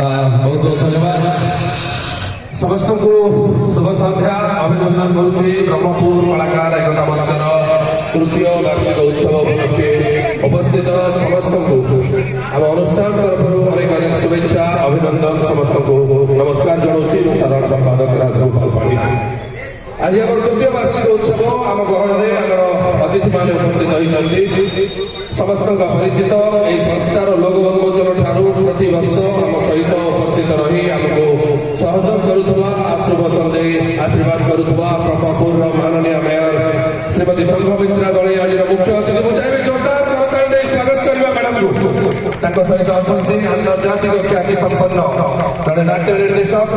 बहुत बहुत धन्यवाद समस्त को शुभ संध्या अभिनंदन करुच्ची ब्रह्मपुर कलाकार एकता मंचर तृतीय वार्षिक उत्सव उपलक्षे उपस्थित समस्त को आम अनुष्ठान तरफ अनेक अनेक शुभेच्छा अभिनंदन समस्त को नमस्कार जनाऊँगी साधारण संपादक राजगोपाल पाणी आज आम तृतीय वार्षिक उत्सव आम गहन आम अतिथि मान उपस्थित होती समस्त परिचित यह संस्थार लोगो उन्मोचन ठारू प्रति वर्ष आम सहित उपस्थित रही आमको सहयोग करुवा आशीर्वचन दे आशीर्वाद करुवा ब्रह्मपुर माननीय मेयर श्रीमती संघमित्रा दले आज मुख्य अतिथि बुझाइबे जोरदार करताली दे स्वागत करबा मैडम को सहित अच्छी अंतर्जातिक ख्याति संपन्न जड़े नाट्य निर्देशक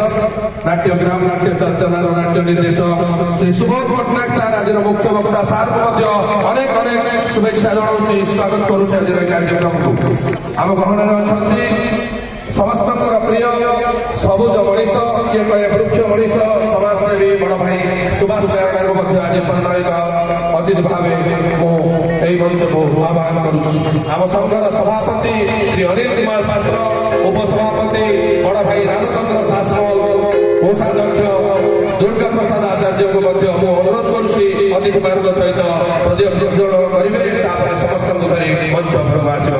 नाट्यग्राम नाट्य चर्चनार नाट्य निर्देशक श्री सुबोध पट्टनायक सार आज मुख्य वक्ता सार को अनेक अनेक शुभेच्छा जनाऊँगी स्वागत करुचे आज कार्यक्रम को आम गहन अच्छा समस्त प्रिय सबुज मनीष किए कहे वृक्ष मनीष समाजसेवी बड़ भाई सुभाष दयाकर को आज सम्मानित अतिथि भाव यही मंच को आह्वान करुम संघर सभापति श्री अनिल कुमार पात्र उपसभापति बड़ भाई रामचंद्र शासमल कोषाध्यक्ष दुर्गा प्रसाद आचार्य को अनुरोध करुच्ची अतिथि मार्ग सहित प्रदीप प्रज्वलन करेंगे समस्त मंच उपरକୁ ଆସିବା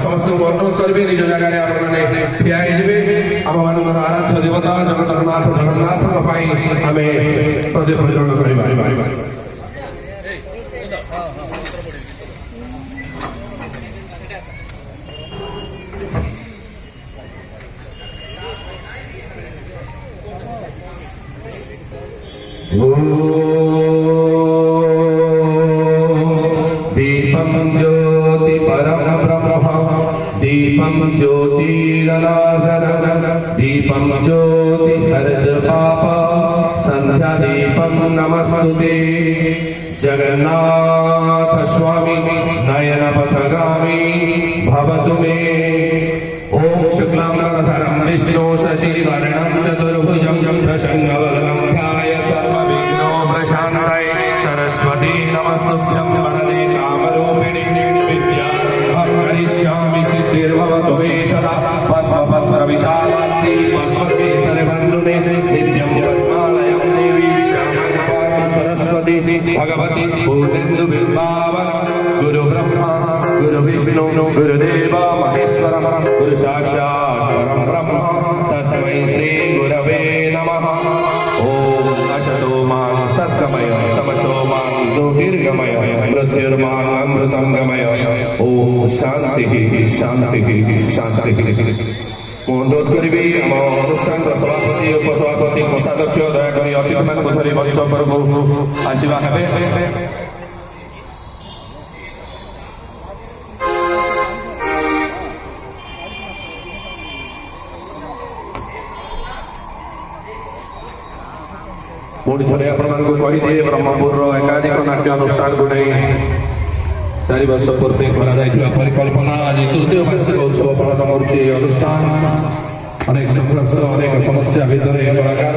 ସମସ୍ତଙ୍କୁ ଅନୁରୋଧ କରିବେ ନିଜ ଜାଗାରେ ଆପଣମାନେ ଠିଆ ହେଇଯିବେ ଆମମାନଙ୍କର ଆରାଧ୍ୟ ଦେବତା ଜଗତରନାଥ ଜଗନ୍ନାଥଙ୍କ ପାଇଁ ଆମେ ପ୍ରଦୀପ ପ୍ରଜ୍ୱଳନ କରିବା दीपं ज्योति परम ब्रह्म दीपं ज्योतिरनादन दीपं ज्योतिहरदपाप संध्या दीपं नमस्तुते जगन्नाथ स्वामी नयन पथगामी भवतु मे ओम शुक्लांबरधरं विष्णु शशिवर्णं चतुर्भुजं प्रसन्नवदनं ध्याय सर्वविघ्नोपशान्तये सरस्वती नमस्तुभ्यं वरदे कामरूपिणि विद्यारम्भं करिष्यामि सिद्धिर्भवतु मे सदा पद्मपत्रविशालाक्षी पद्मकेसरवर्णुने नित्यं पद्मालयं देवी श्यामं पार्थ सरस्वती भगवती पूर्णेन्दुबिम्बावनं गुरुब्रह्मा गुरुविष्णु गुरुदेव महेश्वर गुरु साक्षात् परं ब्रह्म तस्मै श्री गुरवे नमः ओम असतो मां सत्कमय तमसो मां ज्योतिर्गमय मृत्युर्मां अमृतं गमय ओम शांति शांति शांति अनुरोध करी आम अनुष्ठान सभापति उपसभापति कोषाध्यक्ष दयाकोरी अतिथि मान धरी मंच उपरकू आसवा हे पुणी थे आपड़ी ब्रह्मपुर एकाधिक नाट्य अनुष्ठान को नहीं 4 वर्ष पूर्व परिकल्पना आज तृतीय वार्षिक उत्सव पालन अनुष्ठान अनेक संघर्ष अनेक समस्या भितर कलाकार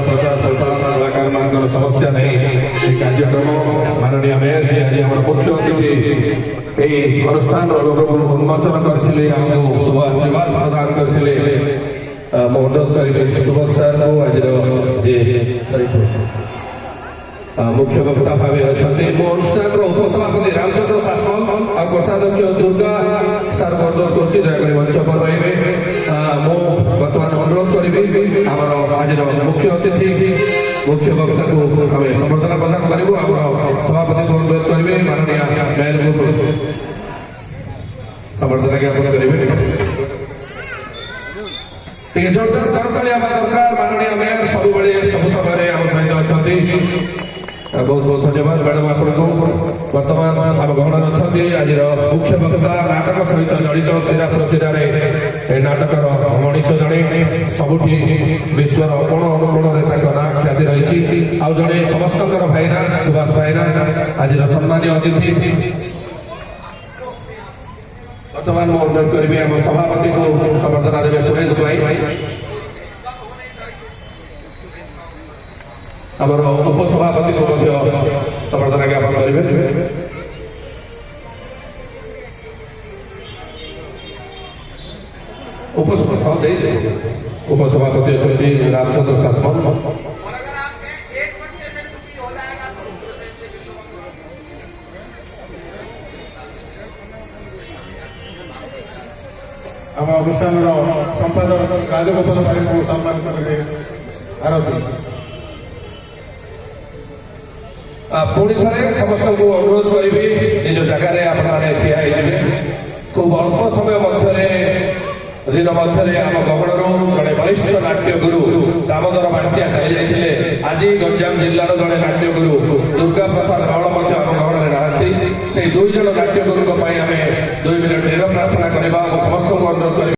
प्रचार प्रसार कलाकार मान समस्या नहीं कार्यक्रम माननीय मेयर जी आज आम मुख्य अतिथि यही अनुष्ठान लोक उन्मोचन करते शुभ आशीर्वाद प्रदान करते अनुरोध करी सुबोध सार को आज मुख्य वक्ता भाव अच्छा अनुष्ठान उपसभापति रामचंद्र शासन और कोषाध्यक्ष दुर्गा सार अनुरोध कर मंच पर रे बर्तमान अनुरोध करी आम आज मुख्य अतिथि मुख्य वक्ता को आम संबर्धना प्रदान करूँ आम सभापति को अनुरोध करेंगे माननीय मेयर को संबर्धना ज्ञापन करेंगे जोरदार करताली दरकार माननीय मेयर सब सब समय आम सहित अच्छा बहुत बहुत धन्यवाद मैडम आपको बर्तमान आम गहन अच्छा आज मुख्य वक्ता नाटक सहित जड़ित सिरा प्रसिरा नाटकर मनीष जड़े सबुठी विश्वर कोण अनुकोण ना ख्याति रही आउ जड़े समस्त भाईना सुभाष भाईना आज सम्मानीय अतिथि वर्तमान मैं अनुरोध करी आम सभापति को संबर्धना देवे सुरेश स्वाई आमर उपसभापति को संबर्धना ज्ञापन करेंगे उपसभापति अच्छे रामचंद्र शासन आम अनुष्ठान संपादक राजगोपाल भाई को सम्मानित करेंगे आरती पुणी थे समस्त को अनुरोध करी निज जगार ठिया खूब अल्प समय दिन मध्य आम गहणरू जड़े वरिष्ठ नाट्य गुरु दामोदर बांटिया चली जाते आज गंजाम जिलार जड़े नाट्य गुरु दुर्गा प्रसाद रावल आम गहन नहांती से 2 जन नाट्य गुरु आम 2 मिनिट निर प्रार्थना करवा समस्त अनुरोध कर